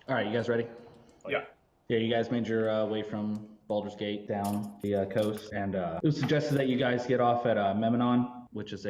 All right, you guys ready? Yeah. Yeah, you guys made your way from Baldur's Gate down the coast, and it was suggested that you guys get off at Memnon, which is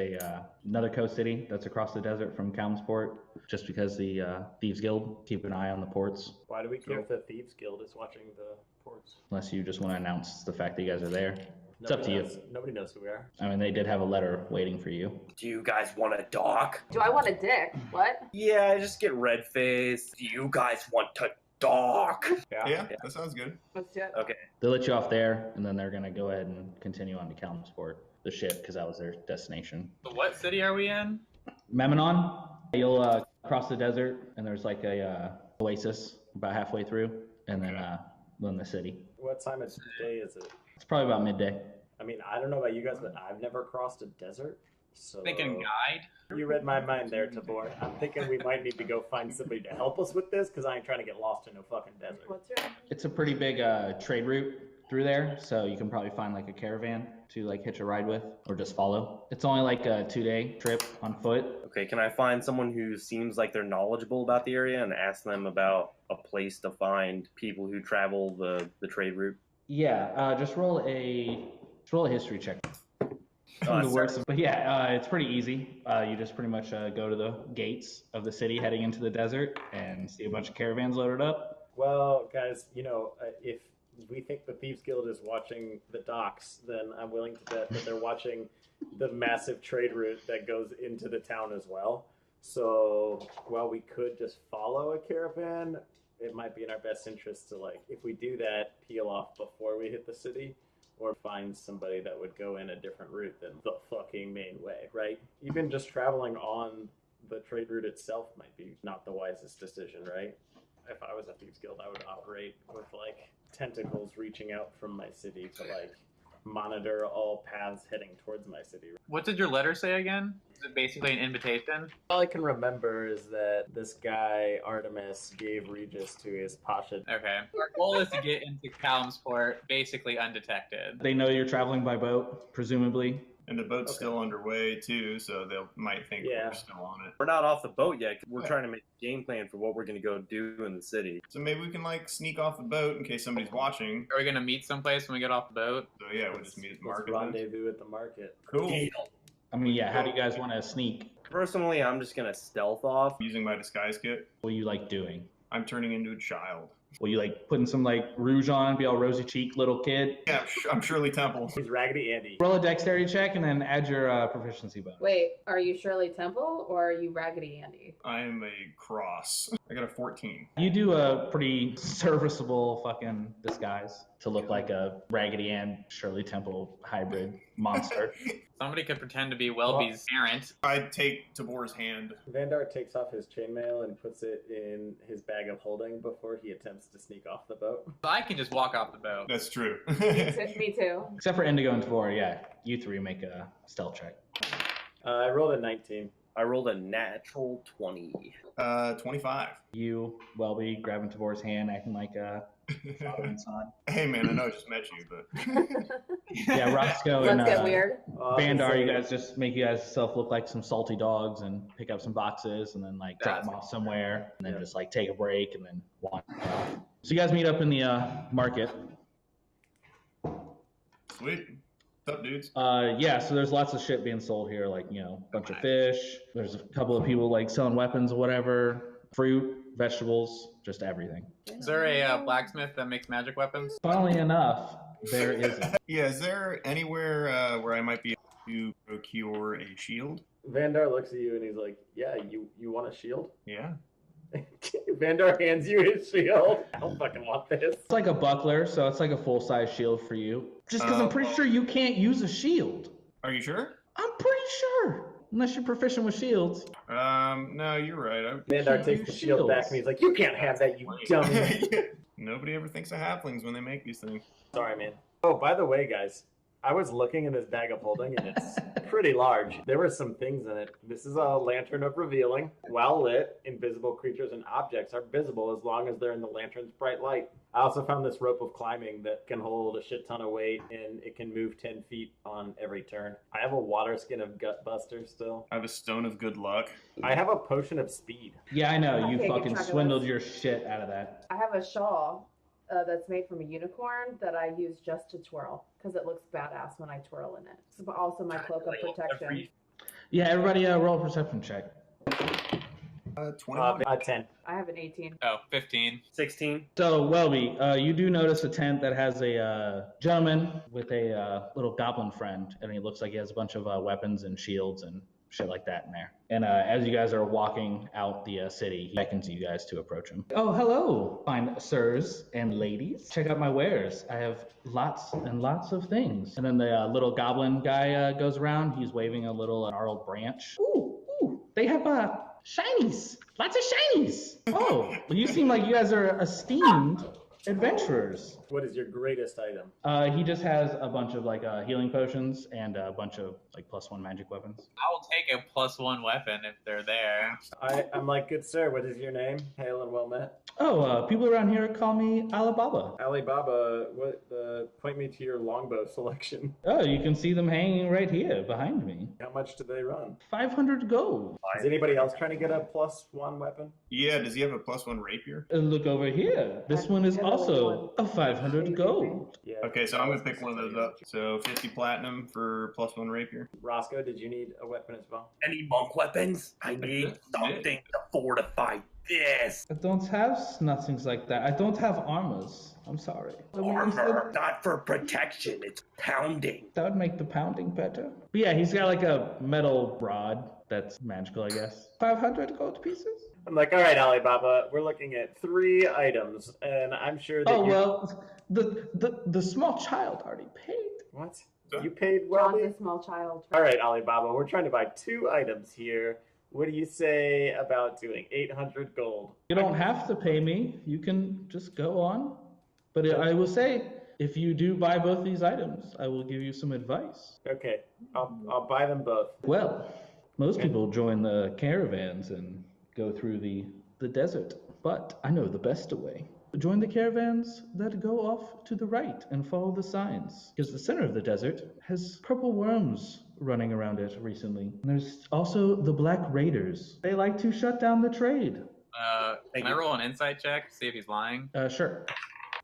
another coast city that's across the desert from Calimsport, just because the Thieves Guild keep an eye on the ports. Why do we care if the Thieves Guild is watching the ports? Unless you just want to announce the fact that you guys are there. It's up to you. Nobody knows who we are. I mean, they did have a letter waiting for you. Do you guys want to dock? Do I want a dick? What? Yeah, just get red-faced. Do you guys want to dock? Yeah, that sounds good. Let's do it. Okay. They let you off there, and then they're going to go ahead and continue on to Calimsport, the ship, because that was their destination. So what city are we in? Memnon. You'll cross the desert, and there's like a oasis about halfway through, and then the city. What time of day is it? It's probably about midday. I mean, I don't know about you guys, but I've never crossed a desert. So Thinking guide? You read my mind there, Tabor. I'm thinking we might need to go find somebody to help us with this, because I ain't trying to get lost in no fucking desert. What's your It's a pretty big trade route through there, so you can probably find like a caravan to like hitch a ride with, or just follow. It's only like a 2-day trip on foot. Okay, can I find someone who seems like they're knowledgeable about the area and ask them about a place to find people who travel the trade route? Yeah, just roll a history check. The worst, but yeah, it's pretty easy. You just pretty much go to the gates of the city heading into the desert and see a bunch of caravans loaded up. Well, guys, if we think the Thieves Guild is watching the docks, then I'm willing to bet that they're watching the massive trade route that goes into the town as well. So while we could just follow a caravan, it might be in our best interest to, like, if we do that, peel off before we hit the city, or find somebody that would go in a different route than the fucking main way, right? Even just traveling on the trade route itself might be not the wisest decision, right? If I was a Thieves Guild, I would operate with, like, tentacles reaching out from my city to, like, monitor all paths heading towards my city. What did your letter say again? Is it basically an invitation? All I can remember is that this guy, Artemis, gave Regis to his Pasha. Okay. Our goal is to get into Calimsport basically undetected. They know you're traveling by boat, presumably. And the boat's still underway too, so they might think we're still on it. We're not off the boat yet. We're trying to make a game plan for what we're going to go do in the city. So maybe we can like sneak off the boat in case somebody's watching. Are we going to meet someplace when we get off the boat? So yeah, we'll just meet at the market. Rendezvous at the market. Cool. I mean, yeah, how do you guys want to sneak? Personally, I'm just going to stealth off. Using my disguise kit. What are you like doing? I'm turning into a child. Will you like putting some like rouge on, be all rosy cheeked little kid? Yeah, I'm Shirley Temple. He's Raggedy Andy. Roll a dexterity check and then add your proficiency bonus. Wait, are you Shirley Temple or are you Raggedy Andy? I am a cross. I got a 14. You do a pretty serviceable fucking disguise to look like a Raggedy Ann Shirley Temple hybrid monster. Somebody could pretend to be Welby's parent. I take Tabor's hand. Vandar takes off his chainmail and puts it in his bag of holding before he attempts to sneak off the boat. I can just walk off the boat. That's true. Me too. Except for Indigo and Tavor, yeah. You three make a stealth check. I rolled a 19. I rolled a natural 20. 25. You, Welby, grabbing Tavor's hand, acting like a father and son. Hey man, I know I just met you, but... Yeah, Roscoe Let's and get weird. Vandar, you guys just make you guys self look like some salty dogs and pick up some boxes and then like drop them off somewhere and then just like take a break and then wander off. So you guys meet up in the market. Sweet. What's up, dudes? Yeah, so there's lots of shit being sold here, like, you know, a bunch of fish. There's a couple of people like selling weapons or whatever, fruit, vegetables, just everything. Is there a blacksmith that makes magic weapons? Funnily enough, there isn't. Yeah, is there anywhere where I might be able to procure a shield? Vandar looks at you and he's like, yeah, you want a shield? Yeah. Vandar hands you his shield. I don't fucking want this. It's like a buckler, so it's like a full-size shield for you. Just because I'm pretty sure you can't use a shield. Are you sure? I'm pretty sure. Unless you're proficient with shields. No, you're right. Vandar takes the shield back and he's like, you can't have that, you dummy. Nobody ever thinks of halflings when they make these things. Sorry, man. Oh, by the way, guys, I was looking in this bag of holding, and it's pretty large. There were some things in it. This is a lantern of revealing. Well lit, invisible creatures and objects are visible as long as they're in the lantern's bright light. I also found this rope of climbing that can hold a shit ton of weight, and it can move 10 feet on every turn. I have a water skin of Gutbuster still. I have a stone of good luck. I have a potion of speed. Yeah, I know. You Okay, keep fucking track of swindled this. your shit out of that. I have a shawl that's made from a unicorn that I use just to twirl because it looks badass when I twirl in it. It's also my cloak of protection. Yeah, everybody roll a perception check. 21. 10. I have an 18. Oh, 15. 16. So, Welby, you do notice a tent that has a gentleman with a little goblin friend, and he looks like he has a bunch of weapons and shields and shit like that in there. And as you guys are walking out the city, he beckons you guys to approach him. Oh, hello, fine sirs and ladies. Check out my wares. I have lots and lots of things. And then the little goblin guy goes around. He's waving a little gnarled branch. Ooh, they have shinies. Lots of shinies. Oh, well, you seem like you guys are esteemed adventurers. What is your greatest item? He just has a bunch of like healing potions and a bunch of like +1 magic weapons. I'll take a +1 weapon if they're there. I'm like, good sir, what is your name? Hail and well met. Oh, people around here call me Alibaba. Alibaba, point me to your longbow selection. Oh, you can see them hanging right here behind me. How much do they run? 500 gold. Is anybody else trying to get a +1 weapon? Yeah, does he have a +1 rapier? Look over here. This one is also a 500 gold. Yeah. Okay, so I'm going to pick one of those up. So 50 platinum for +1 rapier. Roscoe, did you need a weapon as well? Any monk weapons? I need something to fortify this. I don't have nothings like that. I don't have armors. I'm sorry. I mean, you said Armor, not for protection. It's pounding. that would make the pounding better. But yeah, he's got like a metal rod that's magical, I guess. 500 gold pieces? I'm like, all right, Alibaba, we're looking at 3 items, and I'm sure that Oh, you... well, the small child already paid. What? You paid well? John's a small child. All right, Alibaba, we're trying to buy 2 items here. What do you say about doing 800 gold? You don't have to pay me. You can just go on. But I will say, if you do buy both these items, I will give you some advice. Okay, I'll buy them both. Well, most people join the caravans and go through the desert. But I know the best way. Join the caravans that go off to the right and follow the signs. Because the center of the desert has purple worms running around it recently. And there's also the Black Raiders. They like to shut down the trade. Can I roll an insight check to see if he's lying? Sure.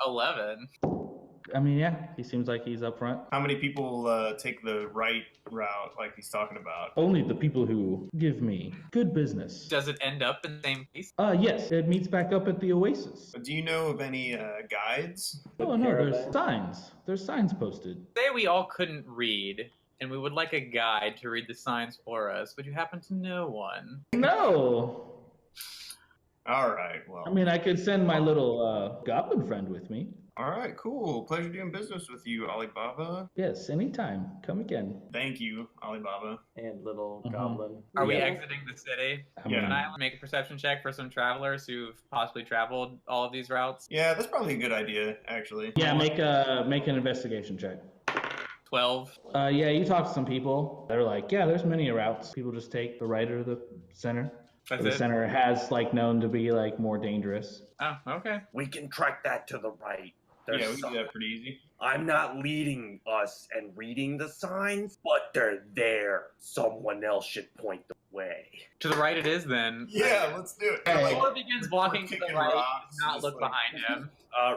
11. I mean, yeah, he seems like he's up front. How many people take the right route like he's talking about? Only the people who give me good business. Does it end up in the same place? Yes, it meets back up at the Oasis. Do you know of any guides? Oh, no, there's Caravan. signs. There's signs posted. Say we all couldn't read, and we would like a guide to read the signs for us. Would you happen to know one? No. All right, well. I mean, I could send my little goblin friend with me. All right, cool. Pleasure doing business with you, Alibaba. Yes, anytime. Come again. Thank you, Alibaba. And little Mhm. goblin. Are we Yeah. exiting the city? Yeah. Can I make a perception check for some travelers who've possibly traveled all of these routes? Yeah, that's probably a good idea, actually. Yeah, make an investigation check. 12. Yeah, you talk to some people. They're like, yeah, there's many routes. People just take the right or the center. That's The it? center has like known to be like more dangerous. Oh, okay. We can track that to the right. There's Yeah, we can some- do that pretty easy. I'm not leading us and reading the signs, but they're there. Someone else should point the way. To the right it is then. Yeah, let's do it. Hey. Thor begins walking to the kicking right, rocks, not just look like- behind him.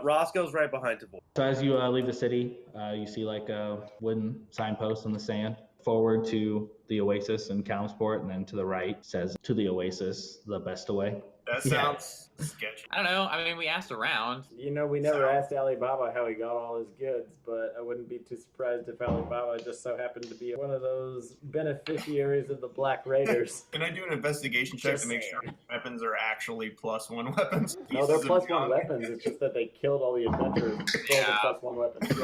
Roscoe's right behind Tavor. So as you leave the city, you see like a wooden signpost in the sand. Forward to the Oasis in Calimsport, and then to the right says to the Oasis, the best away. That Yeah. sounds sketchy. I don't know. I mean, we asked around. You know, we never So- asked Alibaba how he got all his goods, but I wouldn't be too surprised if Alibaba just so happened to be one of those beneficiaries of the Black Raiders. Can I do an investigation check Just to make sure saying. weapons are actually +1 weapons? No, they're Pieces of +1 junk. weapons. It's just that they killed all the adventurers and stole Yeah. the +1 weapons.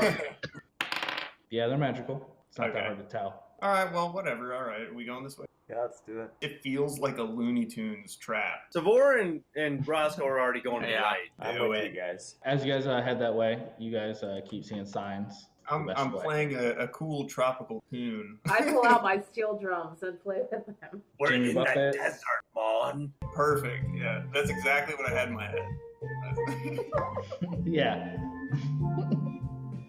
Yeah, they're magical. It's not that Okay. hard to tell. All right, well, whatever. All right, are we going this way? Yeah, let's do it. It feels like a Looney Tunes trap. Tavor and Roscoe are already going to the Yeah. right. I'm Do with it. you guys. As you guys head that way, you guys keep seeing signs. I'm best way. playing a cool tropical tune. I pull out my steel drums and play with them. We're Jimmy in Buffett. that desert, Mon. Perfect. Yeah, that's exactly what I had in my head. Yeah.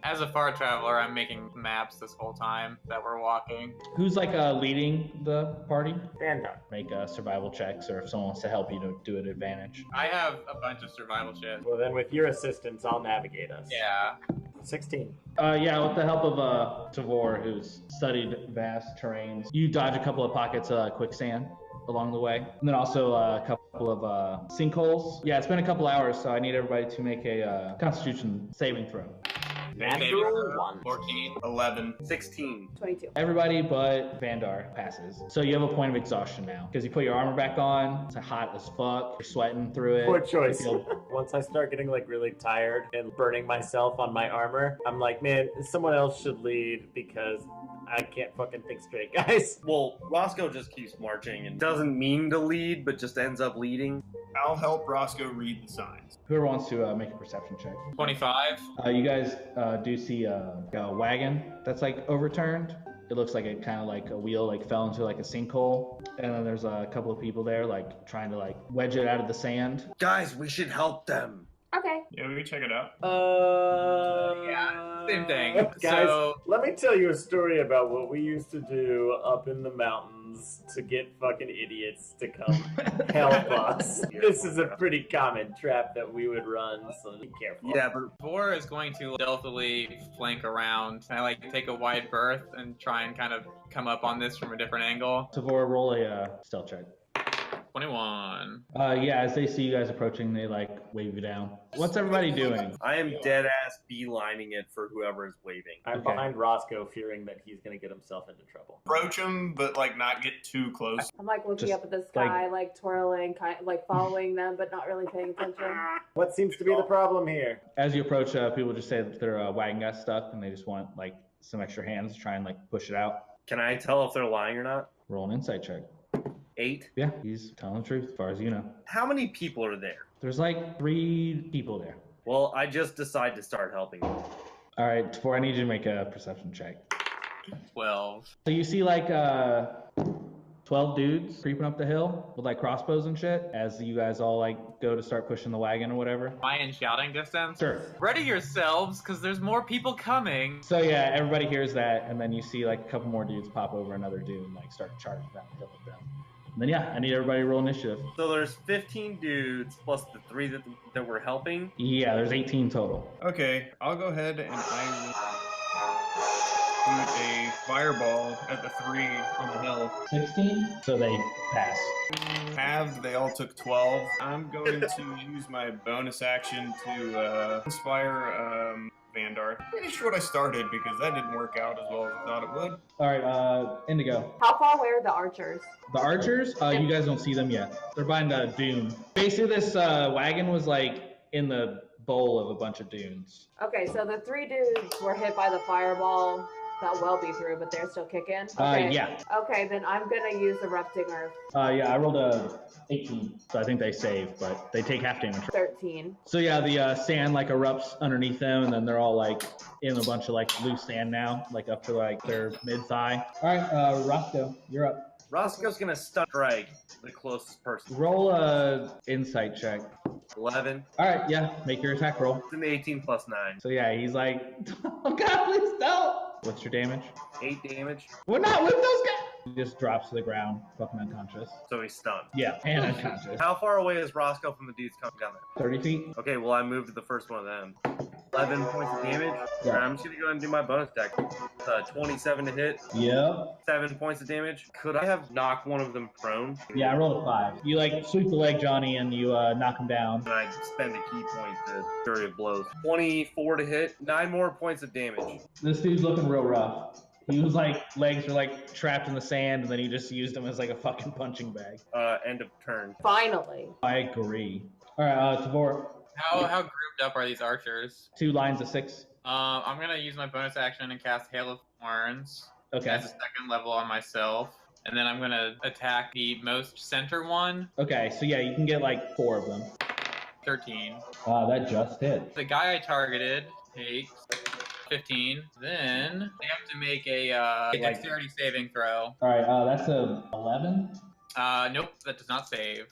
As a far traveler, I'm making maps this whole time that we're walking. Who's like leading the party? Vanguard. Make survival checks, or if someone wants to help you, to do an advantage. I have a bunch of survival shit. Well, then with your assistance, I'll navigate us. Yeah. 16. Yeah, with the help of Tavor, who's studied vast terrains, you dodge a couple of pockets of quicksand along the way, and then also a couple of sinkholes. Yeah, it's been a couple hours, so I need everybody to make a Constitution saving throw. Natural 1. 14. 11. 16. 22. Everybody but Vandar passes. So you have a point of exhaustion now, because you put your armor back on. It's hot as fuck. You're sweating through it. Poor choice. You feel- Once I start getting like really tired and burning myself on my armor, I'm like, man, someone else should lead because I can't fucking think straight, guys. Well, Roscoe just keeps marching and doesn't mean to lead, but just ends up leading. I'll help Roscoe read the signs. Whoever wants to make a perception check. 25. You guys do see a wagon that's like overturned. It looks like it kind of like a wheel like fell into like a sinkhole, and then there's a couple of people there like trying to like wedge it out of the sand. Guys, we should help them. Okay. Yeah, we can check it out. Yeah, same thing. Guys, So- let me tell you a story about what we used to do up in the mountains to get fucking idiots to come help us. This is a pretty common trap that we would run, so be careful. Yeah, but Vor is going to stealthily flank around. I like take a wide berth and try and kind of come up on this from a different angle. Tavor, roll a stealth check. 21. Yeah, as they see you guys approaching, they like wave you down. What's everybody doing? I am dead ass beelining it for whoever is waving. I'm Okay. behind Roscoe, fearing that he's gonna get himself into trouble. Approach him, but like not get too close. I'm like looking Just, up at the sky, like twirling, kind of like following them, but not really paying attention. What seems to be the problem here? As you approach, people just say that their wagon got stuck and they just want like some extra hands to try and like push it out. Can I tell if they're lying or not? Roll an insight check. 8. Yeah, he's telling the truth as far as you know. How many people are there? There's like 3 people there. Well, I just decide to start helping them. All right, Tavor, I need you to make a perception check. 12. So you see like 12 dudes creeping up the hill with like crossbows and shit as you guys all like go to start pushing the wagon or whatever. Am I in shouting distance? Sure. Ready yourselves, because there's more people coming. So yeah, everybody hears that, and then you see like a couple more dudes pop over another dude and like start charging down the hill with them. And then yeah, I need everybody to roll initiative. So there's 15 dudes plus the 3 that we're helping. Yeah, there's 18 total. Okay, I'll go ahead and I will shoot a fireball at the 3 on the hill. 16? So they pass. Halved, they all took 12. I'm going to use my bonus action to inspire Vandar. Pretty sure what I started because that didn't work out as well as I thought it would. All right, Indigo. How far away are the archers? The archers, you guys don't see them yet. They're behind the dune. Basically, this wagon was like in the bowl of a bunch of dunes. Okay, so the 3 dudes were hit by the fireball. They'll well be through, but they're still kicking. Okay. Yeah. Okay, then I'm gonna use erupting earth. Yeah, I rolled a 18, so I think they save, but they take half damage. 13. So yeah, the sand like erupts underneath them, and then they're all like in a bunch of like loose sand now, like up to like their mid-thigh. All right, Roscoe, you're up. Roscoe's gonna stun strike the closest person. Roll a insight check. 11. All right, yeah, make your attack roll. It's an 18 plus 9. So yeah, he's like, oh god, please don't. What's your damage? 8 damage. We're not with those guys. He just drops to the ground, fucking unconscious. So he's stunned. Yeah, and unconscious. How far away is Roscoe from the dudes coming down there? 30 feet. Okay, well I moved to the first one of them. 11 points of damage. Yeah. Alright, I'm just gonna go ahead and do my bonus attack. 27 to hit. Yep. 7 points of damage. Could I have knocked one of them prone? Yeah, I rolled a 5. You like sweep the leg, Johnny, and you knock him down. And I spend a key point to Fury of Blows. 24 to hit. 9 more points of damage. This dude's looking real rough. He was like, legs were like trapped in the sand, and then he just used them as like a fucking punching bag. End of turn. Finally. I agree. All right, Tavor, How grouped up are these archers? 2 lines of 6. I'm gonna use my bonus action and cast Hail of Thorns. Okay. As a second level on myself. And then I'm gonna attack the most center one. Okay, so yeah, you can get like 4 of them. 13. That just hit. The guy I targeted takes 15. Then they have to make a dexterity saving throw. All right, that's a 11. Nope, that does not save.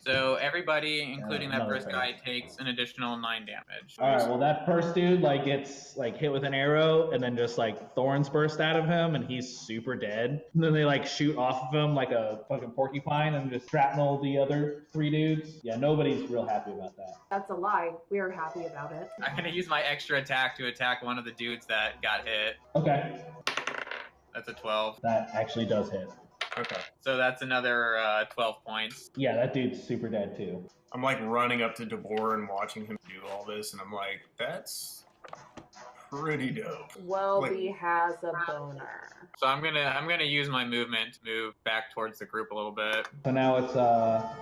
So everybody, including that another first fail. guy, takes an additional 9 damage. All right, well that first dude like gets like hit with an arrow, and then just like thorns burst out of him, and he's super dead. And then they like shoot off of him like a fucking porcupine, and just shrapnel the other 3 dudes. Yeah, nobody's real happy about that. That's a lie. We are happy about it. I'm gonna use my extra attack to attack one of the dudes that got hit. Okay, That's a 12. that actually does hit. Okay. So that's another 12 points. Yeah, that dude's super dead too. I'm like running up to DeBoer and watching him do all this, and I'm like, that's pretty dope. Welby has a boner. So I'm gonna use my movement to move back towards the group a little bit. So now it's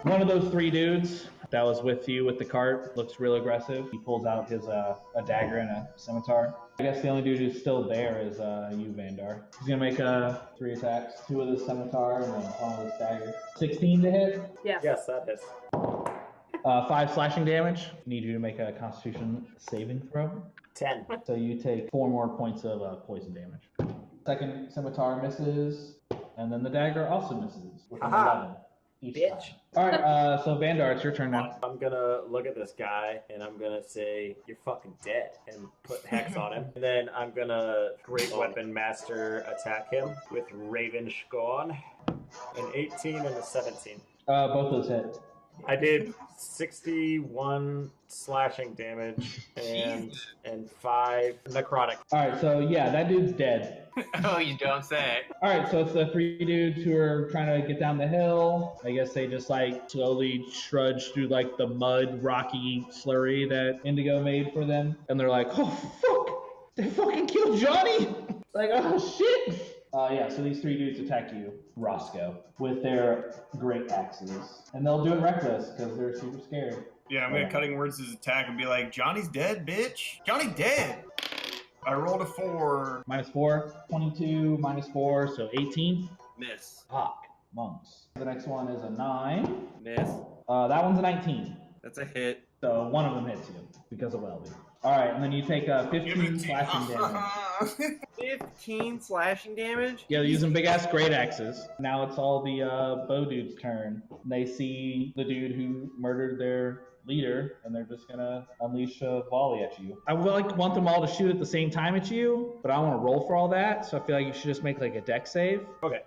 one of those 3 dudes that was with you with the cart. Looks real aggressive. He pulls out his a dagger and a scimitar. I guess the only dude who's still there is you, Vandar. He's gonna make 3 attacks, 2 with his scimitar and then 1 with his dagger. 16 to hit. Yes. Yes, that hits. 5 slashing damage. Need you to make a Constitution saving throw. 10. So you take 4 more points of poison damage. Second scimitar misses, and then the dagger also misses with an Aha. 11 each Bitch. time. All right, so Vandar, it's your turn now. I'm gonna look at this guy and I'm gonna say, "You're fucking dead," and put hex on him. And then I'm gonna Great Weapon Master attack him with Raven Scorn. An 18 and a 17. Both those hit. I did 61 slashing damage and 5 necrotic. All right, so yeah, that dude's dead. Oh, you don't say. All right, so it's the 3 dudes who are trying to get down the hill. I guess they just like slowly trudge through like the mud, rocky slurry that Indigo made for them, and they're like, "Oh fuck, they fucking killed Johnny!" Like, oh shit. Yeah, so these 3 dudes attack you, Roscoe, with their great axes, and they'll do it reckless because they're super scared. Yeah, I'm gonna cutting words his attack and be like, Johnny's dead, bitch. Johnny's dead. I rolled a 4. -4, 22, -4, so 18. Miss. Fuck, monks. The next one is a 9. Miss. That one's a 19. That's a hit. So one of them hits you because of Welby. All right, and then you take 15 slashing damage. 15 slashing damage? Yeah, they're using big ass great axes. Now it's all the bow dude's turn. They see the dude who murdered their leader, and they're just gonna unleash a volley at you. I would want them all to shoot at the same time at you, but I don't want to roll for all that, so I feel like you should just make like a dex save. Okay.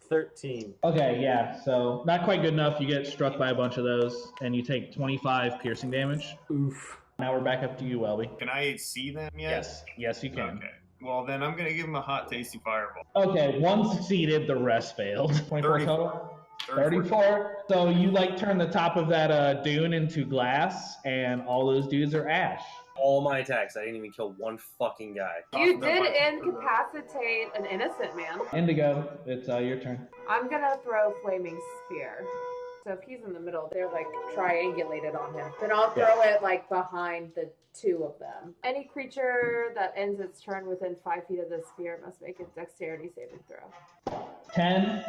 13. Okay, yeah, so not quite good enough. You get struck by a bunch of those, and you take 25 piercing damage. Oof. Now we're back up to you, Welby. Can I see them yet? Yes, you can. Okay. Well, then I'm gonna give him a hot, tasty fireball. Okay, one succeeded, the rest failed. 24 total? 34. So you like turn the top of that dune into glass, and all those dudes are ash. All my attacks. I didn't even kill one fucking guy. You did incapacitate an innocent man. Indigo, it's your turn. I'm gonna throw Flaming Spear. So if he's in the middle, they're like triangulated on him. Then I'll throw it like behind the 2 of them. Any creature that ends its turn within 5 feet of the spear must make a dexterity saving throw. 10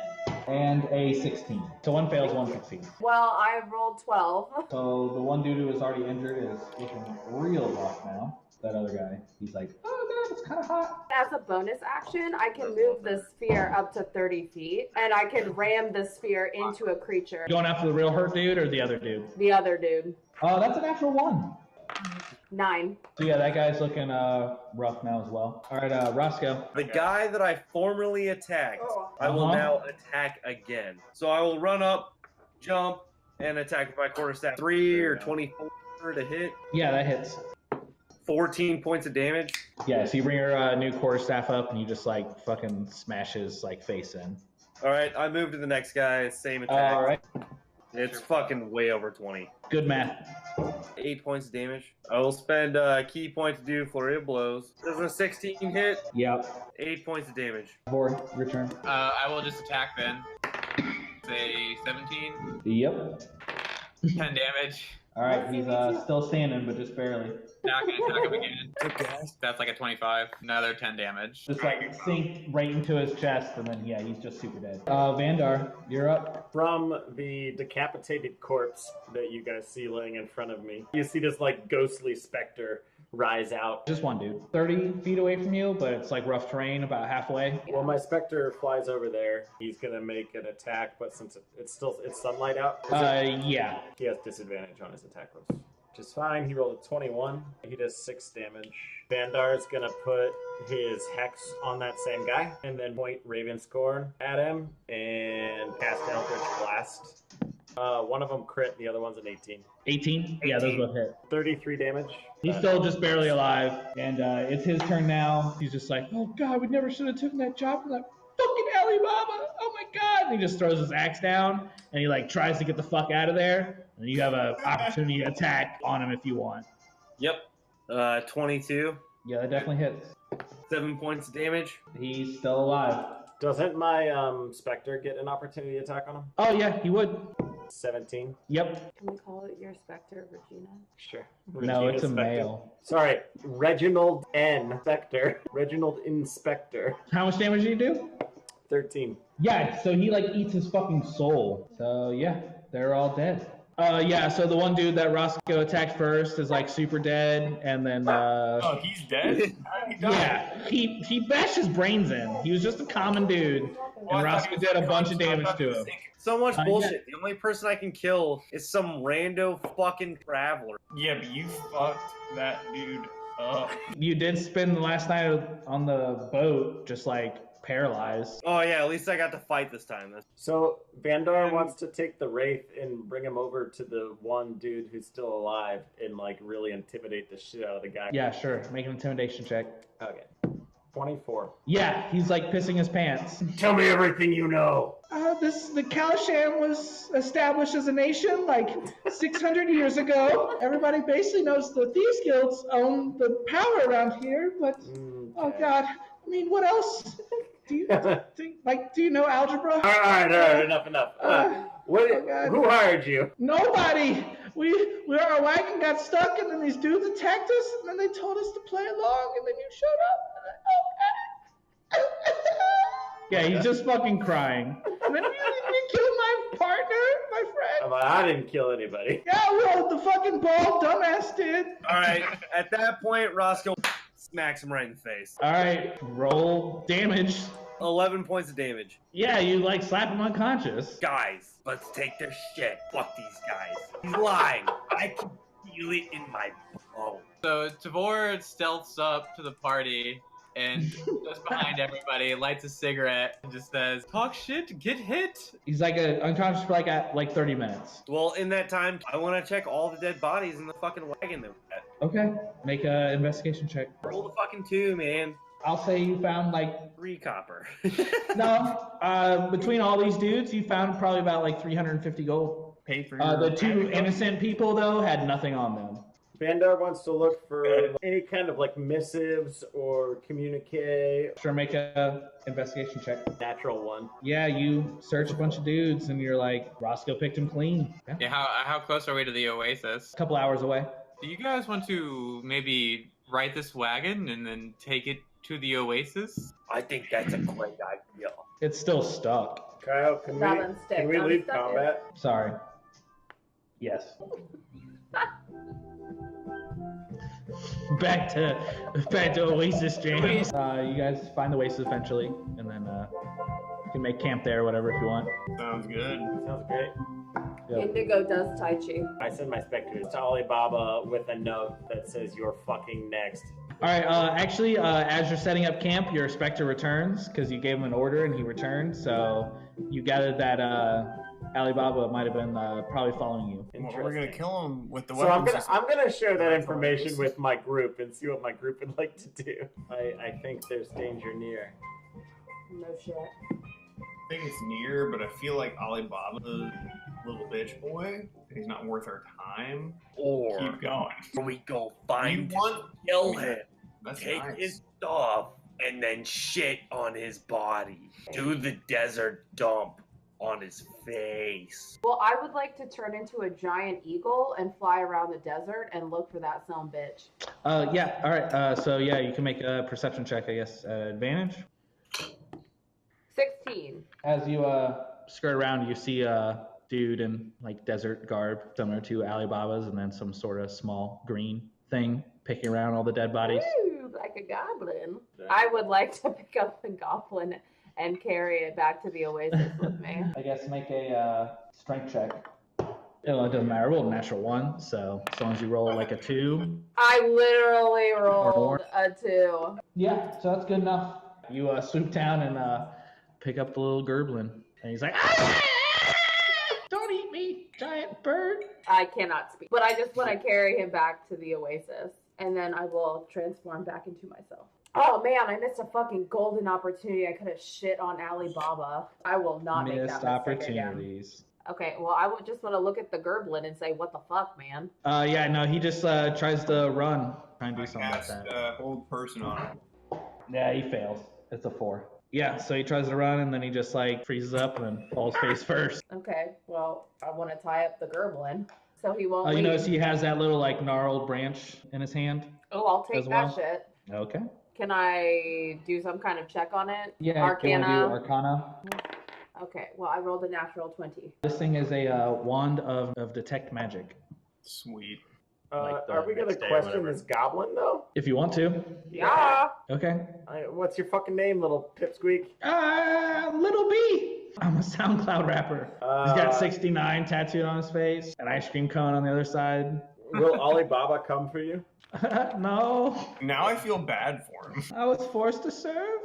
and a 16. So one fails, one succeeds. Well, I rolled 12. So the one dude who was already injured is looking real rough now. That other guy, he's like, oh god, it's kind of hot. As a bonus action, I can move the spear up to 30 feet, and I can ram the spear into a creature. Going after the real hurt dude or the other dude? The other dude. Oh, that's a natural 1. 9. So yeah, that guy's looking rough now as well. All right, Roscoe. The guy that I formerly attacked, I will now attack again. So I will run up, jump, and attack with my quarterstaff. 3 or 24 to hit. Yeah, that hits. 14 points of damage. Yeah, so you bring your new quarterstaff up and you just like fucking smash his like face in. All right, I move to the next guy. Same attack. All right, It's fucking way over 20. good math. 8 points of damage. I will spend a key point to do flurry of blows. Does a 16 hit? Yep. 8 points of damage. Board, your turn. I will just attack then. Say 17. Yep. 10 damage. All right, he's still standing, but just barely. Attack him again. That's like a 25. Another 10 damage. Just like sink right into his chest, and then yeah, he's just super dead. Vandar, you're up. From the decapitated corpse that you guys see laying in front of me, you see this like ghostly specter rise out. Just one dude. 30 feet away from you, but it's like rough terrain about halfway. Well, my Spectre flies over there. He's gonna make an attack, but since it's sunlight out, Yeah. he has disadvantage on his attack rolls. Which is fine. He rolled a 21. He does 6 damage. Vandar's gonna put his Hex on that same guy, and then point Ravenscorn at him, and cast Eldritch Blast. One of them crit, the other one's an 18. 18? Yeah, those both hit. 33 damage. He's still just barely alive, and it's his turn now. He's just like, oh god, we never should have taken that job from that fucking Alibaba. Oh my god! And he just throws his axe down, and he like tries to get the fuck out of there. And you have an opportunity to attack on him if you want. Yep. 22. Yeah, that definitely hits. 7 points of damage. He's still alive. Doesn't my Spectre get an opportunity attack on him? Oh yeah, he would. 17. Yep. Can we call it your Spectre, Regina? Sure. No, Regina it's a Spectre. male. Sorry, Reginald N. Spectre. Reginald Inspector. How much damage do you do? 13. Yeah, so he like eats his fucking soul. So yeah, they're all dead. Yeah, so the one dude that Roscoe attacked first is like super dead, and then Oh, he's dead? How did he die? yeah, he bashed his brains in. He was just a common dude, and Roscoe did a bunch of damage to him. So much Yeah. bullshit. The only person I can kill is some rando fucking traveler. Yeah, but you fucked that dude up. You did spend the last night on the boat just like paralyzed. Oh yeah, at least I got to fight this time. So Vandar wants to take the Wraith and bring him over to the one dude who's still alive and like really intimidate the shit out of the guy. Yeah, sure. Make an intimidation check. Okay. 24. Yeah, he's like pissing his pants. Tell me everything you know. The Kalasham was established as a nation like 600 years ago. Everybody basically knows the Thieves Guilds own the power around here, but oh god, I mean, what else? Do you do you know algebra? All right, enough. Who hired you? Nobody. Our wagon got stuck, and then these dudes attacked us, and then they told us to play along, and then you showed up. And yeah, he's just fucking crying. And then you killed my partner, my friend. I didn't kill anybody. Yeah, well, the fucking bald dumbass did. All right, at that point, Roscoe smacks him right in the face. All right, roll damage. 11 points of damage. Yeah, you like slap him unconscious. Guys, let's take their shit. Fuck these guys. He's lying. I can feel it in my bones. So Tavor stealths up to the party and just behind everybody, lights a cigarette, and just says, "Talk shit, get hit." He's like unconscious for like 30 minutes. Well, in that time, I want to check all the dead bodies in the fucking wagon that we had. Okay, make a investigation check. Roll the fucking 2, man. I'll say you found like 3 copper. no. Between all these dudes, you found probably about like 350 gold. Pay for The 2 innocent people though had nothing on them. Vandar wants to look for any kind of like missives or communique. Sure, make a investigation check. Natural one. Yeah, you search a bunch of dudes and you're like, Roscoe picked him clean. Yeah. Yeah, how close are we to the oasis? A couple hours away. Do you guys want to maybe ride this wagon and then take it to the oasis? I think that's a great idea. It's still stuck. Kyle, can we leave combat? Sorry. Yes. Back to Oasis, James. You guys find the Oasis eventually, and then you can make camp there or whatever if you want. Sounds good. Sounds great. Yep. Indigo does Tai Chi. I send my Spectre to Alibaba with a note that says, "You're fucking next." All right. Actually, as you're setting up camp, your Spectre returns because you gave him an order and he returned. So you gathered that Alibaba might have been probably following you. Well, we're gonna kill him with the So I'm weapons. gonna share that information with my group and see what my group would like to do. I think there's danger near. No shit. I think it's near, but I feel like Alibaba's a little bitch boy. He's not worth our time. Or Keep going. we go find You want- kill him, That's take nice. his stuff, and then shit on his body. Do the desert dump on his face. Well, I would like to turn into a giant eagle and fly around the desert and look for that son of a bitch. Yeah. All right. So yeah, you can make a perception check, I guess. Advantage. 16. As you skirt around, you see a dude in like desert garb, similar to Alibaba's, and then some sort of small green thing picking around all the dead bodies. Ooh, like a goblin. I would like to pick up the goblin and carry it back to the oasis with me. I guess make a strength check. Well, it doesn't matter. I rolled a natural 1, so as long as you roll like a 2. I literally rolled more. a 2. Yeah, so that's good enough. You swoop down and pick up the little gerblin, and he's like, "Ah! Don't eat me, giant bird." I cannot speak, but I just want to carry him back to the oasis, and then I will transform back into myself. Oh man, I missed a fucking golden opportunity. I could have shit on Alibaba. I will not make that Missed mistake again. opportunities. Okay, well, I would just want to look at the gerblin and say, what the fuck, man? Yeah, no, he just tries to run, try and do I something like cast that. hold person on him. Yeah, he fails. It's a 4. Yeah, so he tries to run and then he just like freezes up and then falls face first. Okay, well, I want to tie up the gerblin so he won't You leave. notice he has that little like gnarled branch in his hand. Oh, I'll take as that well? shit. Okay. Can I do some kind of check on it? Yeah, you Arcana? want to do Arcana? Okay, well, I rolled a natural 20. This thing is a wand of detect magic. Sweet. Like the Are we gonna next day or question whatever. this goblin though? If you want to. Yeah. Okay. What's your fucking name, little pipsqueak? Little B. I'm a SoundCloud rapper. He's got 69 tattooed on his face, an ice cream cone on the other side. Will Alibaba come for you? No, Now I feel bad for him. I was forced to serve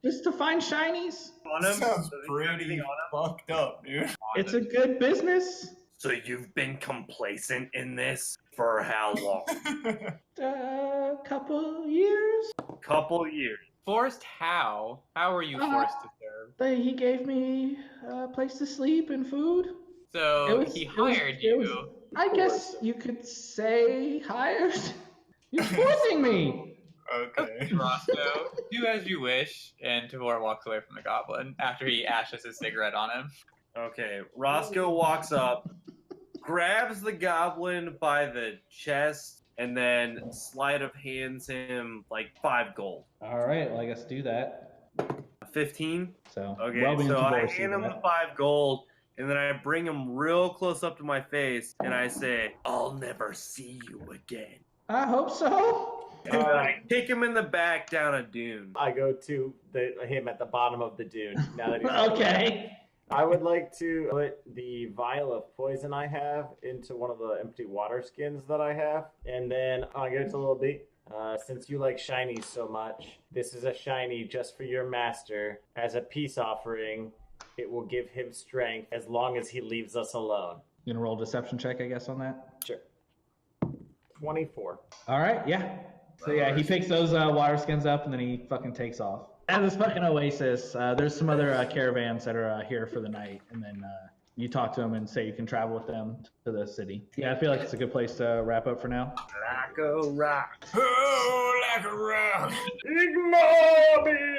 just to find shinies. On him? Sounds Does he have pretty anything on him? fucked up, dude. It's a good business. So you've been complacent in this for how long? Couple years. Couple years. Forced how? How were you forced to serve? He gave me a place to sleep and food. So he hired you. I guess you could say hired. You're forcing me. Okay. Roscoe, do as you wish, and Tavor walks away from the goblin after he ashes his cigarette on him. Okay, Roscoe walks up, grabs the goblin by the chest, and then sleight of hands him like 5 gold. All right, well, I guess do that. 15? So, Okay, well being so I Tavor, hand him see the that. 5 gold, and then I bring him real close up to my face, and I say, I'll never see you again. I hope so. And then I kick him in the back down a dune. I go to him at the bottom of the dune. Now that he's Okay. I would like to put the vial of poison I have into one of the empty water skins that I have, and then I'll give it to Little B. Since you like shinies so much, this is a shiny just for your master. As a peace offering, it will give him strength as long as he leaves us alone. You gonna roll a deception check, I guess, on that? Sure. 24. All right, yeah. So yeah, he picks those water skins up and then he fucking takes off. At this fucking oasis, there's some other caravans that are here for the night, and then you talk to them and say you can travel with them to the city. Yeah, I feel like it's a good place to wrap up for now. Like a rock. Oh, like a rock. Ignobi!